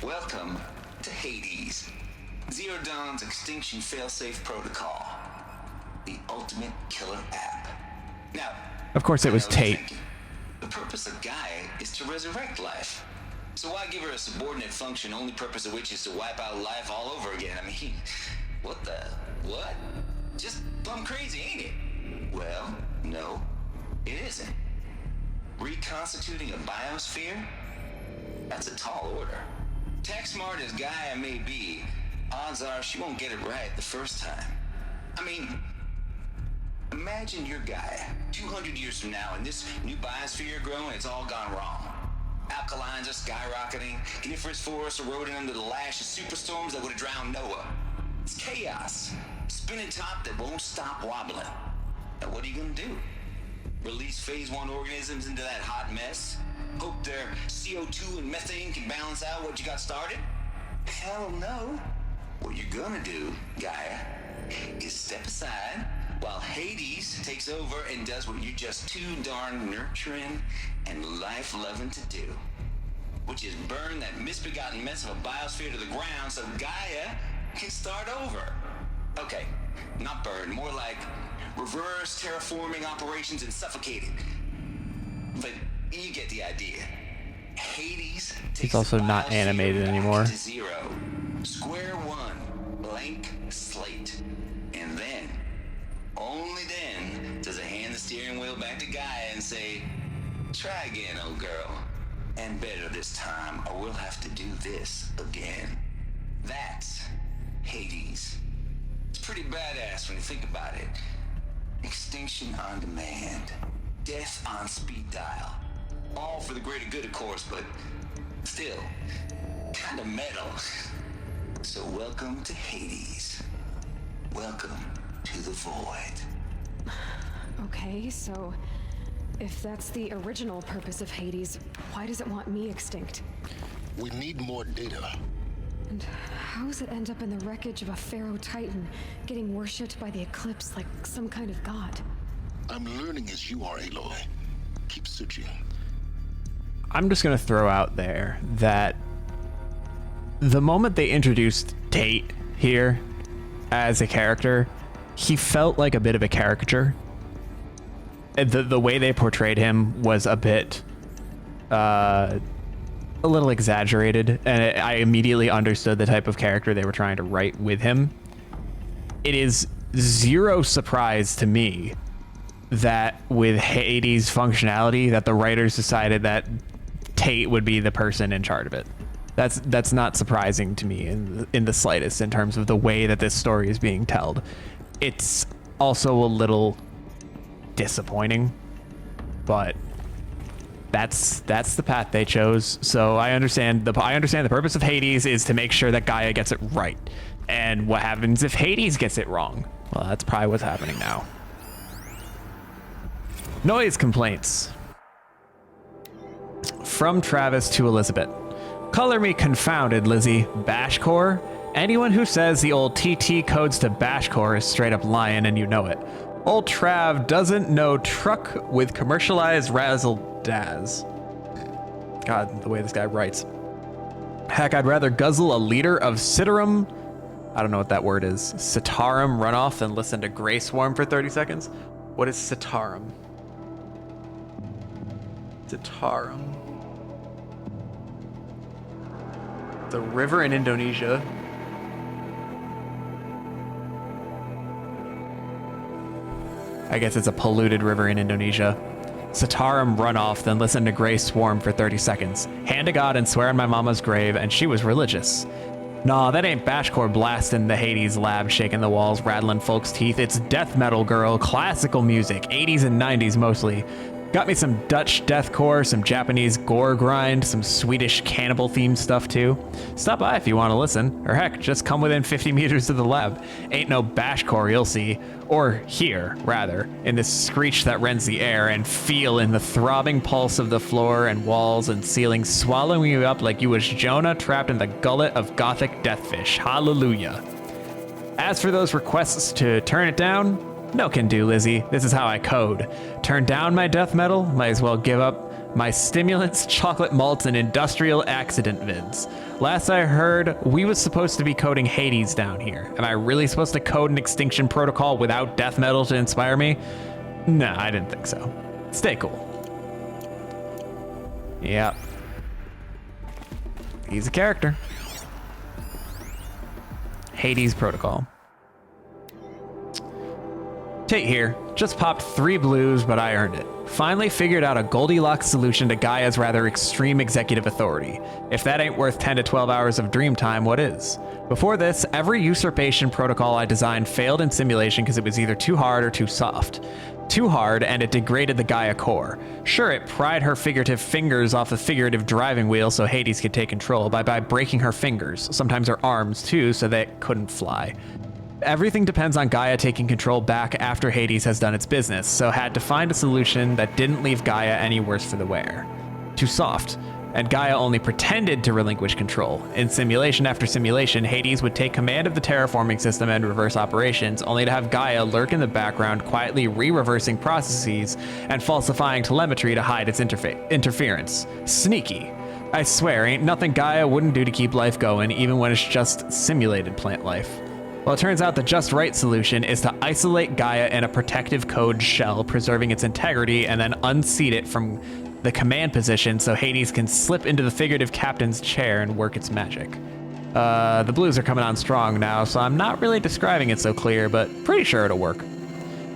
Welcome to Hades, Zero Dawn's extinction failsafe protocol, the ultimate killer app. Now, of course it was Tate. The purpose of Gaia is to resurrect life. So why give her a subordinate function, only purpose of which is to wipe out life all over again? I mean, what? Just plumb crazy, ain't it? Well, no, it isn't. Reconstituting a biosphere? That's a tall order. Tech smart as Gaia may be, odds are she won't get it right the first time. I mean, imagine you're Gaia, 200 years from now, and this new biosphere you're growing, it's all gone wrong. Alkalines are skyrocketing, coniferous forests eroding under the lash of superstorms that would have drowned Noah. It's chaos, spinning top that won't stop wobbling. Now what are you gonna do? Release phase 1 organisms into that hot mess? Hope their CO2 and methane can balance out what you got started? Hell no. What you're gonna do, Gaia, is step aside while Hades takes over and does what you're just too darn nurturing and life-loving to do, which is burn that misbegotten mess of a biosphere to the ground so Gaia can start over. Okay, not burn, more like reverse terraforming operations and suffocating. But you get the idea. Hades takes it's also not animated anymore. To zero. Square one, blank slate. And then, only then, does it hand the steering wheel back to Gaia and say, try again, old girl. And better this time, or we'll have to do this again. That's Hades. It's pretty badass when you think about it. Extinction on demand. Death on speed dial. All for the greater good, of course, but still, kind of metal. So welcome to Hades. Welcome to the void. Okay, so if that's the original purpose of Hades, why does it want me extinct? We need more data. And how does it end up in the wreckage of a pharaoh titan, getting worshipped by the Eclipse like some kind of god? I'm learning as you are, Aloy. Keep searching. I'm just going to throw out there that the moment they introduced Tate here as a character, he felt like a bit of a caricature. The way they portrayed him was a bit, a little exaggerated, and I immediately understood the type of character they were trying to write with him. It is zero surprise to me that with Hades' functionality, that the writers decided that Tate would be the person in charge of it. That's not surprising to me in the slightest in terms of the way that this story is being told. It's also a little disappointing, but that's the path they chose. So I understand the purpose of Hades is to make sure that Gaia gets it right. And what happens if Hades gets it wrong? Well, that's probably what's happening now. Noise complaints. From Travis to Elizabeth. Color me confounded, Lizzie. Bashcore? Anyone who says the old TT codes to Bashcore is straight up lying, and you know it. Old Trav doesn't know truck with commercialized razzle dazz. God, the way this guy writes. Heck, I'd rather guzzle a liter of Citarum, I don't know what that word is, Citarum runoff than listen to Grey Swarm for 30 seconds. What is Citarum? Citarum. The river in Indonesia. I guess it's a polluted river in Indonesia. Citarum runoff, then listen to Grey Swarm for 30 seconds. Hand to God and swear on my mama's grave, and she was religious. Nah, that ain't Bashcore blasting the Hades lab, shaking the walls, rattling folks' teeth. It's death metal, girl. Classical music, 80s and 90s mostly. Got me some Dutch deathcore, some Japanese gore grind, some Swedish cannibal themed stuff too. Stop by if you want to listen, or heck, just come within 50 meters of the lab. Ain't no bashcore you'll see, or hear, rather, in the screech that rends the air, and feel in the throbbing pulse of the floor and walls and ceiling swallowing you up like you was Jonah trapped in the gullet of gothic deathfish. Hallelujah. As for those requests to turn it down, no can do, Lizzie. This is how I code. Turn down my death metal, might as well give up my stimulants, chocolate malts, and industrial accident vids. Last I heard, we was supposed to be coding Hades down here. Am I really supposed to code an extinction protocol without death metal to inspire me? No, I didn't think so. Stay cool. Yep. He's a character. Hades protocol. Tate here. Just popped 3 blues, but I earned it. Finally figured out a Goldilocks solution to Gaia's rather extreme executive authority. If that ain't worth 10 to 12 hours of dream time, what is? Before this, every usurpation protocol I designed failed in simulation because it was either too hard or too soft. Too hard, and it degraded the Gaia core. Sure, it pried her figurative fingers off the figurative driving wheel so Hades could take control by breaking her fingers, sometimes her arms too, so they couldn't fly. Everything depends on Gaia taking control back after Hades has done its business, so had to find a solution that didn't leave Gaia any worse for the wear. Too soft, and Gaia only pretended to relinquish control. In simulation after simulation, Hades would take command of the terraforming system and reverse operations, only to have Gaia lurk in the background, quietly re-reversing processes and falsifying telemetry to hide its interference. Sneaky. I swear, ain't nothing Gaia wouldn't do to keep life going, even when it's just simulated plant life. Well, it turns out the just right solution is to isolate Gaia in a protective code shell, preserving its integrity, and then unseat it from the command position so Hades can slip into the figurative captain's chair and work its magic. The blues are coming on strong now, so I'm not really describing it so clear, but pretty sure it'll work.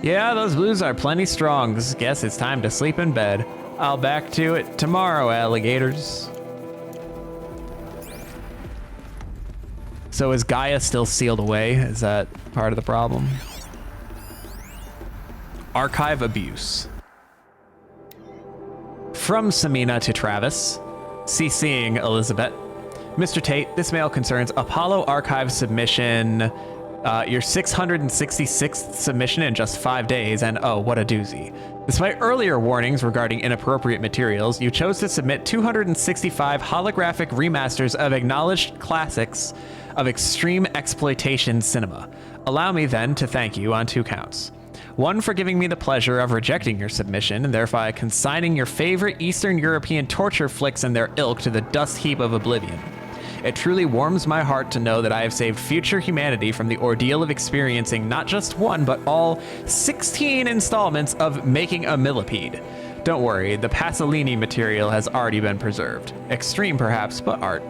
Yeah, those blues are plenty strong. Guess it's time to sleep in bed. I'll back to it tomorrow, alligators. So is Gaia still sealed away? Is that part of the problem? Archive abuse. From Samina to Travis, CCing Elizabeth. Mr. Tate, this mail concerns Apollo Archive submission, your 666th submission in just 5 days, and oh, what a doozy. Despite earlier warnings regarding inappropriate materials, you chose to submit 265 holographic remasters of acknowledged classics of extreme exploitation cinema. Allow me then to thank you on 2 counts. 1, for giving me the pleasure of rejecting your submission and thereby consigning your favorite Eastern European torture flicks and their ilk to the dust heap of oblivion. It truly warms my heart to know that I have saved future humanity from the ordeal of experiencing not just one, but all 16 installments of Making a Millipede. Don't worry, the Pasolini material has already been preserved. Extreme perhaps, but art.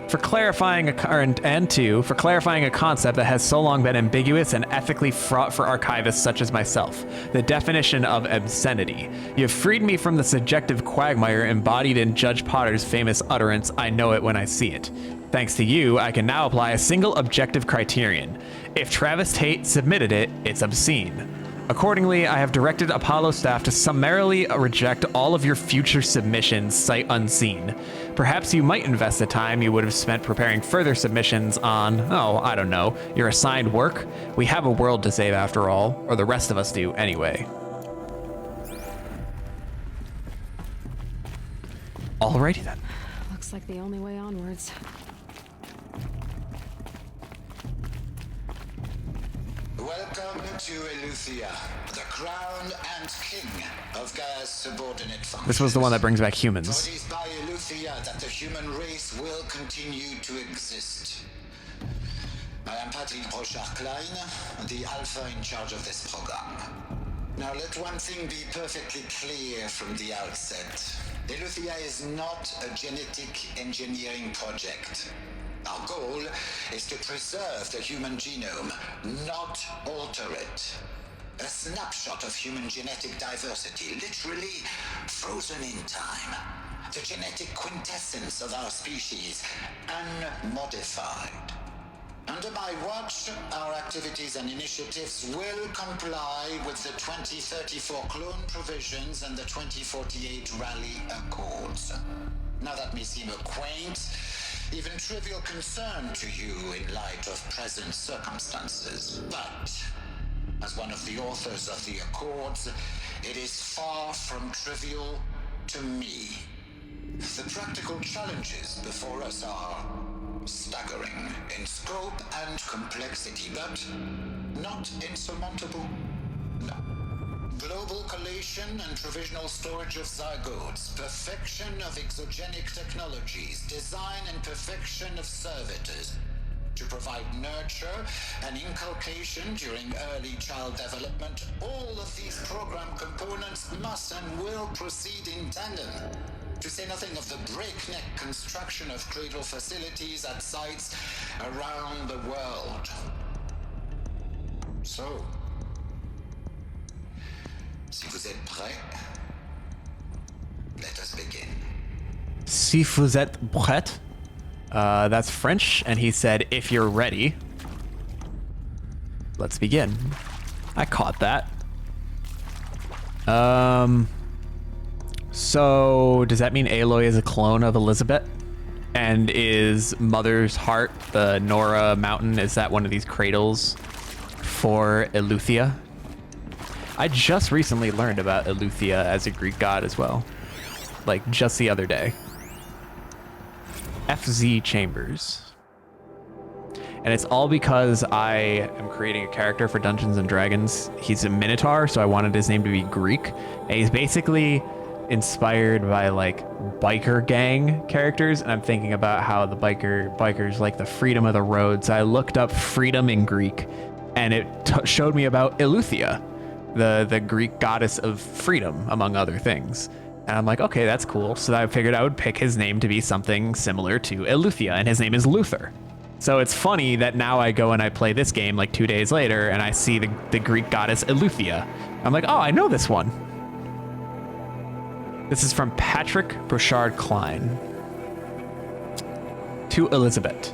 For clarifying for clarifying a concept that has so long been ambiguous and ethically fraught for archivists such as myself, the definition of obscenity. You have freed me from the subjective quagmire embodied in Judge Potter's famous utterance, "I know it when I see it." Thanks to you, I can now apply a single objective criterion. If Travis Tate submitted it, it's obscene. Accordingly, I have directed Apollo staff to summarily reject all of your future submissions sight unseen. Perhaps you might invest the time you would have spent preparing further submissions on, oh, I don't know, your assigned work. We have a world to save after all, or the rest of us do anyway. Alrighty then. Looks like the only way onwards. Welcome to Eleuthia, the crown and king of Gaia's subordinate functions. This was the one that brings back humans. For it is by Eleuthia that the human race will continue to exist. I am Patrick Brochard-Klein, the alpha in charge of this program. Now let one thing be perfectly clear from the outset. Eleuthia is not a genetic engineering project. Our goal is to preserve the human genome, not alter it. A snapshot of human genetic diversity, literally frozen in time. The genetic quintessence of our species, unmodified. Under my watch, our activities and initiatives will comply with the 2034 clone provisions and the 2048 Rally Accords. Now that may seem a quaint, even trivial concern to you in light of present circumstances, but as one of the authors of the Accords, it is far from trivial to me. The practical challenges before us are staggering in scope and complexity, but not insurmountable. No. Global collation and provisional storage of zygotes, perfection of exogenic technologies, design and perfection of servitors, to provide nurture and inculcation during early child development. All of these program components must and will proceed in tandem. To say nothing of the breakneck construction of cradle facilities at sites around the world. So, si vous êtes prêts, let us begin. Si vous êtes prêt? That's French, and he said, if you're ready. Let's begin. I caught that. So does that mean Aloy is a clone of Elizabeth? And is Mother's Heart, the Nora Mountain, is that one of these cradles for Eleuthia? I just recently learned about Eleuthia as a Greek god as well. Like just the other day. FZ Chambers. And it's all because I am creating a character for Dungeons and Dragons. He's a Minotaur, so I wanted his name to be Greek. And he's basically inspired by like biker gang characters, and I'm thinking about how the bikers like the freedom of the road. So I looked up freedom in Greek, and it showed me about Eleuthia, the Greek goddess of freedom, among other things. And I'm like, okay, that's cool. So I figured I would pick his name to be something similar to Eleuthia, and his name is Luther. So it's funny that now I go and I play this game like 2 days later, and I see the Greek goddess Eleuthia. I'm like, oh, I know this one. This is from Patrick Bouchard Klein. To Elizabeth.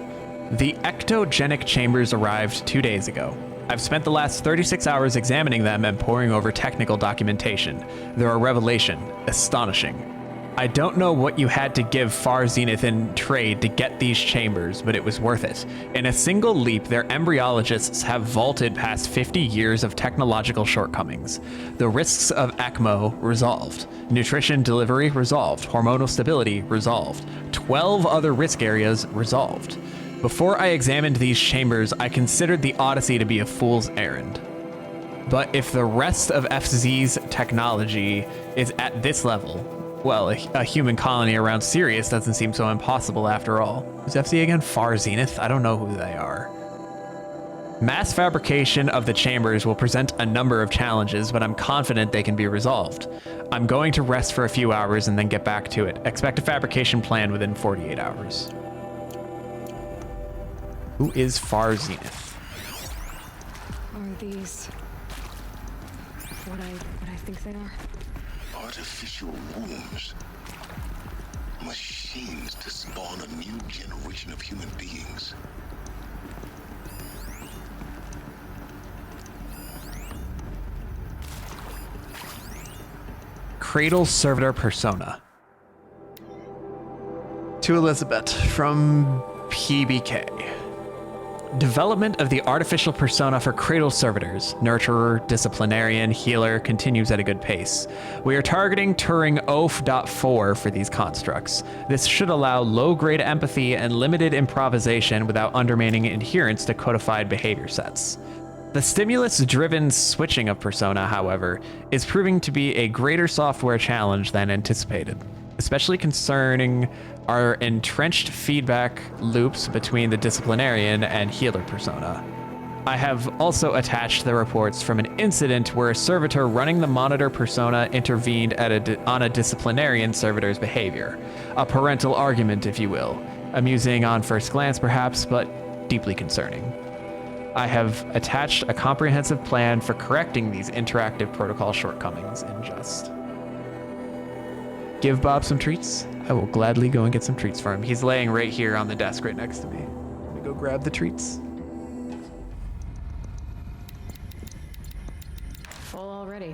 The ectogenic chambers arrived 2 days ago. I've spent the last 36 hours examining them and poring over technical documentation. They're a revelation. Astonishing. I don't know what you had to give Far Zenith in trade to get these chambers, but it was worth it. In a single leap, their embryologists have vaulted past 50 years of technological shortcomings. The risks of ECMO resolved. Nutrition delivery resolved. Hormonal stability resolved. 12 other risk areas resolved. Before I examined these chambers, I considered the Odyssey to be a fool's errand. But if the rest of FZ's technology is at this level, well, a human colony around Sirius doesn't seem so impossible after all. Who's FZ again? Far Zenith? I don't know who they are. Mass fabrication of the chambers will present a number of challenges, but I'm confident they can be resolved. I'm going to rest for a few hours and then get back to it. Expect a fabrication plan within 48 hours. Who is Far Zenith? Are these what I think they are? Artificial wombs. Machines to spawn a new generation of human beings. Cradle Servitor Persona. To Elizabeth from PBK. Development of the artificial persona for cradle servitors, nurturer, disciplinarian, healer, continues at a good pace. We are targeting Turing OF.4 for these constructs. This should allow low-grade empathy and limited improvisation without undermining adherence to codified behavior sets. The stimulus-driven switching of persona, however, is proving to be a greater software challenge than anticipated, especially concerning our entrenched feedback loops between the disciplinarian and healer persona. I have also attached the reports from an incident where a servitor running the monitor persona intervened on a disciplinarian servitor's behavior. A parental argument, if you will. Amusing on first glance, perhaps, but deeply concerning. I have attached a comprehensive plan for correcting these interactive protocol shortcomings in Just. Give Bob some treats. I will gladly go and get some treats for him. He's laying right here on the desk right next to me. Let me go grab the treats. Full already.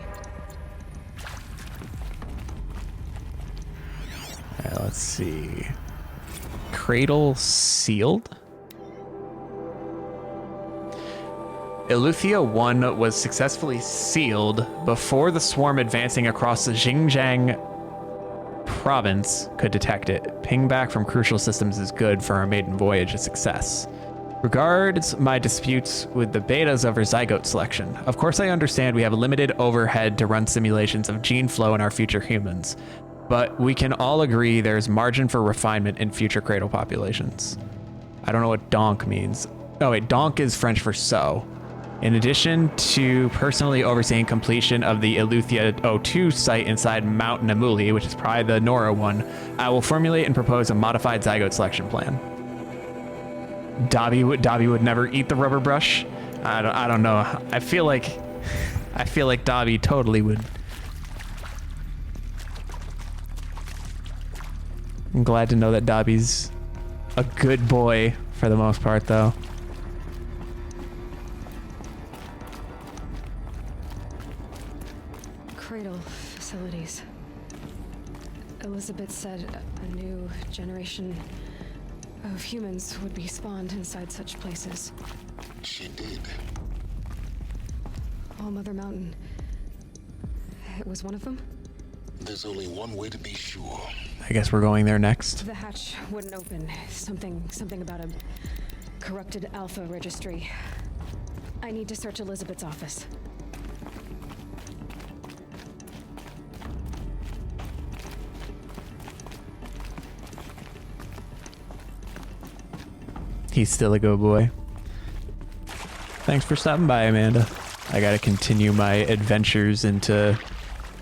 All right, let's see. Cradle sealed? Eleuthia 1 was successfully sealed before the swarm advancing across the Xinjiang province could detect it. Ping back from crucial systems is good for our maiden voyage a success. Regards my disputes with the betas over zygote selection. Of course, I understand we have a limited overhead to run simulations of gene flow in our future humans, but we can all agree there's margin for refinement in future cradle populations. I don't know what donk means. Oh wait, donk is French for so. In addition to personally overseeing completion of the Eleuthia O2 site inside Mount Namuli, which is probably the Nora one, I will formulate and propose a modified zygote selection plan. Dobby would never eat the rubber brush. I don't know. I feel like Dobby totally would. I'm glad to know that Dobby's a good boy for the most part, though. Cradle facilities. Elizabeth said a new generation of humans would be spawned inside such places. She did. All Mother Mountain. It was one of them? There's only one way to be sure. I guess we're going there next. The hatch wouldn't open. Something about a corrupted alpha registry. I need to search Elizabeth's office. He's still a good boy. Thanks for stopping by, Amanda. I gotta continue my adventures into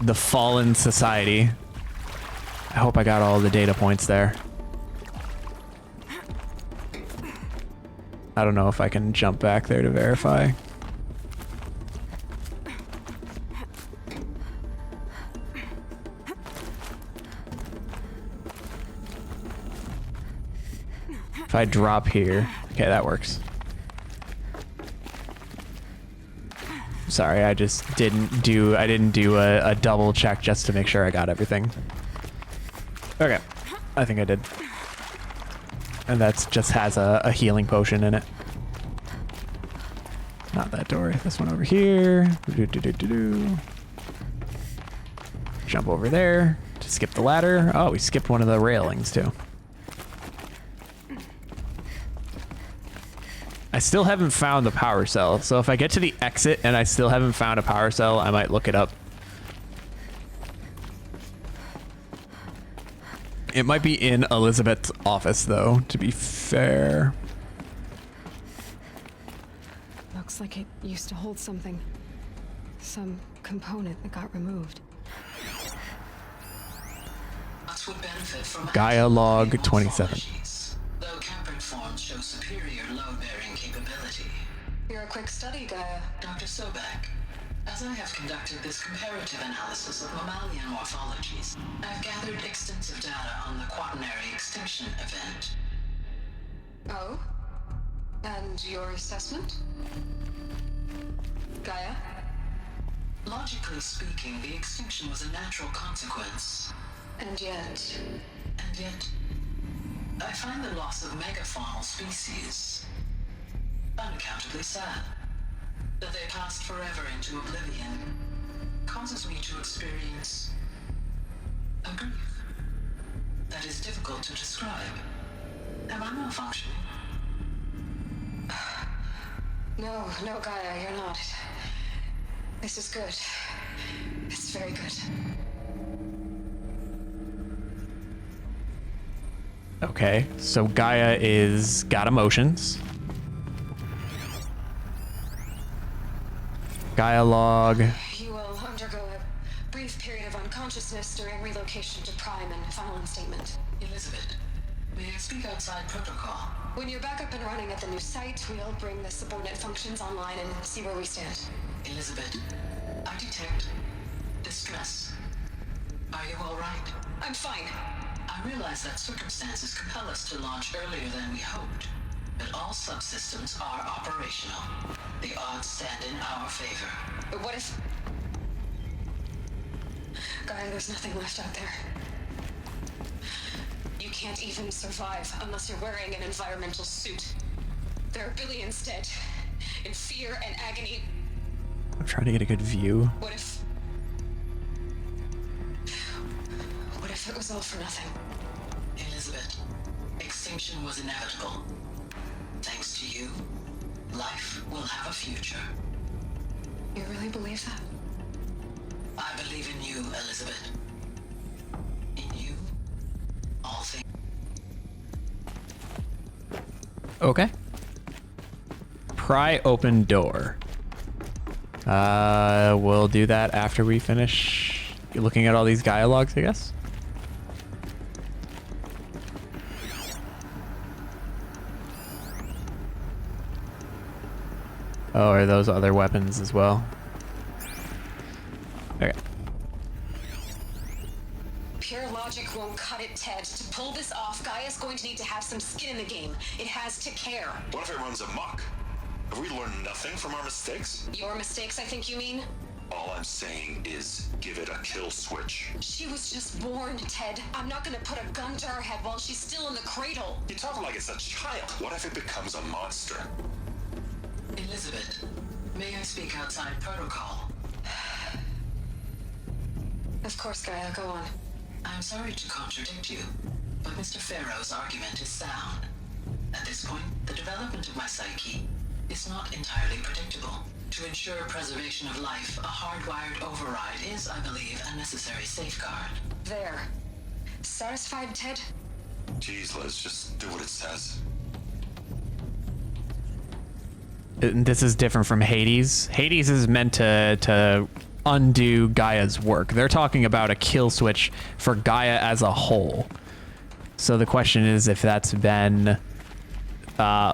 the fallen society. I hope I got all the data points there. I don't know if I can jump back there to verify. If I drop here, okay, that works. Sorry, I just didn't do a double check just to make sure I got everything. Okay, I think I did. And that's just has a healing potion in it. Not that door, this one over here. Jump over there to skip the ladder. Oh, we skipped one of the railings too. I still haven't found the power cell, so if I get to the exit and I still haven't found a power cell, I might look it up. It might be in Elizabeth's office, though, to be fair. Looks like it used to hold something. Some component that got removed. Us would benefit from Gaia log 27. though Caprid forms show superior load-bearing capability. You're a quick study, Gaia. Dr. Sobeck, as I have conducted this comparative analysis of mammalian morphologies, I've gathered extensive data on the quaternary extinction event. Oh? And your assessment? Gaia? Logically speaking, the extinction was a natural consequence. And yet... And yet, I find the loss of megafaunal species unaccountably sad. That they passed forever into oblivion causes me to experience a grief that is difficult to describe. Am I malfunctioning? No, Gaia, you're not. This is good. It's very good. Okay, so Gaia is got emotions. Gaia log. You will undergo a brief period of unconsciousness during relocation to Prime and final instatement. Elizabeth, may I speak outside protocol? When you're back up and running at the new site, we'll bring the subordinate functions online and see where we stand. Elizabeth, I detect distress. Are you all right? I'm fine. I realize that circumstances compel us to launch earlier than we hoped, but all subsystems are operational. The odds stand in our favor. But what if... Gaia, there's nothing left out there. You can't even survive unless you're wearing an environmental suit. There are billions dead, in fear and agony. I'm trying to get a good view. What if it was all for nothing? Elizabeth, extinction was inevitable. Thanks to to you, life will have a future. You really believe that? I believe in you, Elizabeth. In you, all things. Okay. Pry open door. We'll do that after we finish looking at all these dialogues, I guess. Oh, are those other weapons as well? Okay. Pure logic won't cut it, Ted. To pull this off, Gaia's going to need to have some skin in the game. It has to care. What if it runs amok? Have we learned nothing from our mistakes? Your mistakes, I think you mean? All I'm saying is give it a kill switch. She was just born, Ted. I'm not gonna put a gun to her head while she's still in the cradle. You talk like it's a child. What if it becomes a monster? Elizabeth, may I speak outside protocol? Of course, Gaia, go on. I'm sorry to contradict you, but Mr. Farrow's argument is sound. At this point, the development of my psyche is not entirely predictable. To ensure preservation of life, a hardwired override is, I believe, a necessary safeguard. There. Satisfied, Ted? Jeez, Liz, just do what it says. This is different from Hades. Hades is meant to undo Gaia's work. They're talking about a kill switch for Gaia as a whole. So the question is if that's been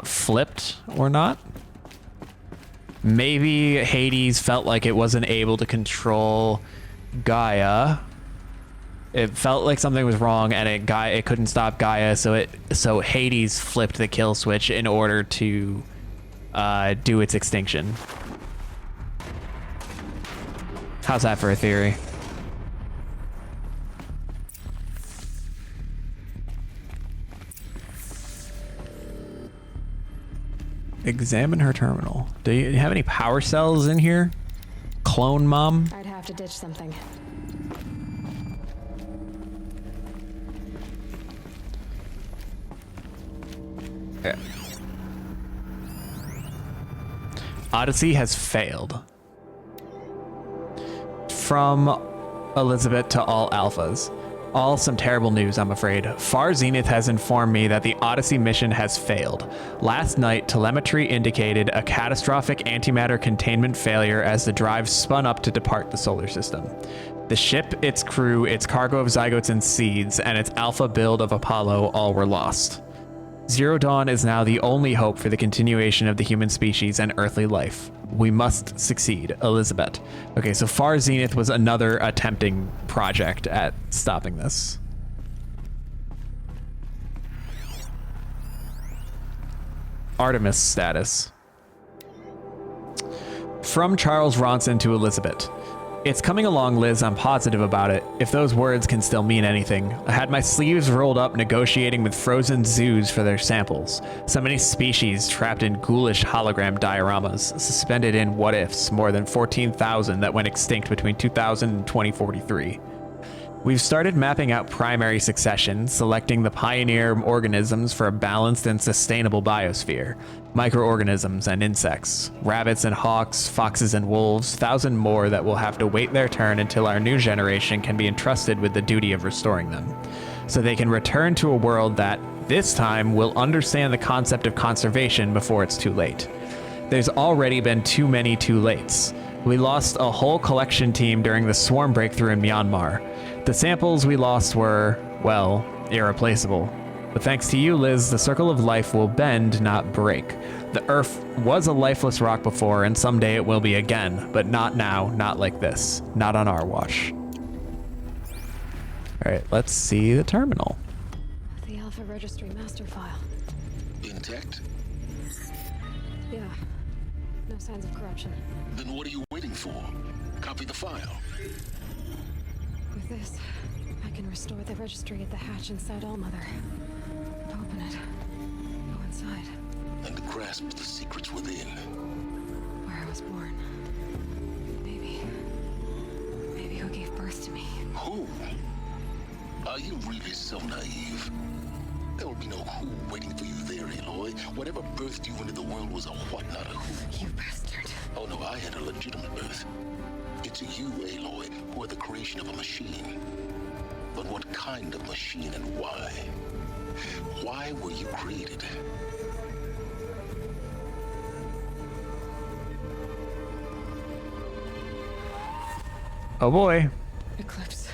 flipped or not. Maybe Hades felt like it wasn't able to control Gaia. It felt like something was wrong, and it couldn't stop Gaia. So Hades flipped the kill switch in order to do its extinction. How's that for a theory? Examine her terminal. Do you have any power cells in here? Clone mom? I'd have to ditch something. Yeah. Odyssey has failed. From Elizabeth to all alphas. All some terrible news, I'm afraid. Far Zenith has informed me that the Odyssey mission has failed. Last night, telemetry indicated a catastrophic antimatter containment failure as the drive spun up to depart the solar system. The ship, its crew, its cargo of zygotes and seeds, and its alpha build of Apollo all were lost. Zero Dawn is now the only hope for the continuation of the human species and earthly life. We must succeed, Elizabeth. Okay, so Far Zenith was another attempting project at stopping this. Artemis status. From Charles Ronson to Elizabeth. It's coming along, Liz. I'm positive about it. If those words can still mean anything. I had my sleeves rolled up negotiating with frozen zoos for their samples. So many species trapped in ghoulish hologram dioramas, suspended in what-ifs, more than 14,000 that went extinct between 2000 and 2043. We've started mapping out primary succession, selecting the pioneer organisms for a balanced and sustainable biosphere. Microorganisms and insects, rabbits and hawks, foxes and wolves, 1,000 more that will have to wait their turn until our new generation can be entrusted with the duty of restoring them. So they can return to a world that, this time, will understand the concept of conservation before it's too late. There's already been too many too lates. We lost a whole collection team during the swarm breakthrough in Myanmar. The samples we lost were, well, irreplaceable. But thanks to you, Liz, the circle of life will bend, not break. The Earth was a lifeless rock before, and someday it will be again, but not now, not like this, not on our watch. All right, let's see the terminal. The Alpha Registry master file. Intact? Yeah. No signs of corruption. Then what are you waiting for? Copy the file. With this, I can restore the registry at the hatch inside Allmother. Open it. Go inside. And grasp the secrets within. Where I was born. Maybe who gave birth to me. Who? Are you really so naive? There will be no who waiting for you there, Aloy. Aloy, whatever birthed you into the world was a what, not a who. You bastard. Oh no, I had a legitimate birth. It's you, Aloy, who are the creation of a machine. But what kind of machine and why? Why were you created? Oh boy. Eclipse.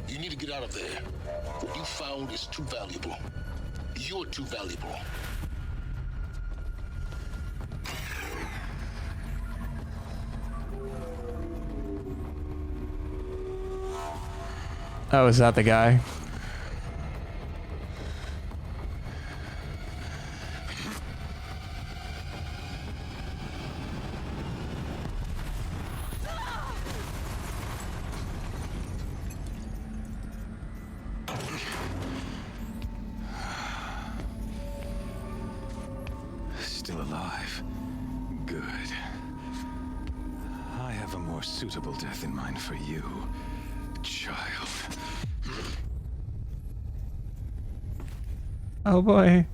You need to get out of there. What you found is too valuable. You're too valuable. Oh, is that the guy? Still alive. Good. I have a more suitable death in mind for you, child. Oh boy.